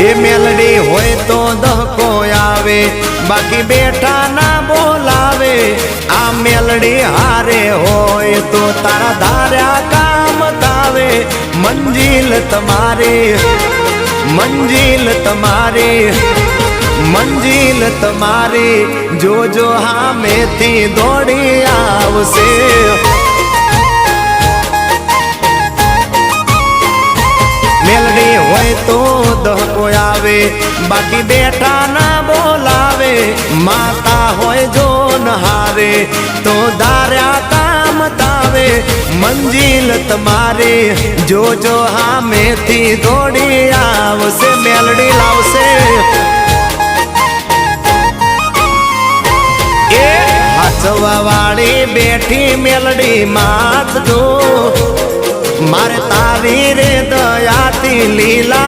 એ મેલડી હોય તો દહકો આવે, બાકી બેઠા ના બોલાવે। આ મેલડી હારે હોય તો તારા ધાર્યા કામ તાવે। મંજિલ તમારી, મંજિલ તમારી, મંજિલ તમારી, જોજો હામેથી દોડી આવશે। મેલડી હોય તો દહકો આવે, બાકી બેઠા ના બોલાવે। માતા હોય જો નહારે તો ધાર્યા કામ તાવે। મંજિલ તમારી, જોજો હામેથી દોડી આવશે। મેલડી લાવશે। એ હાચવા વાળી બેઠી મેલડી માત જો, મારે તારી રે દયાથી લીલા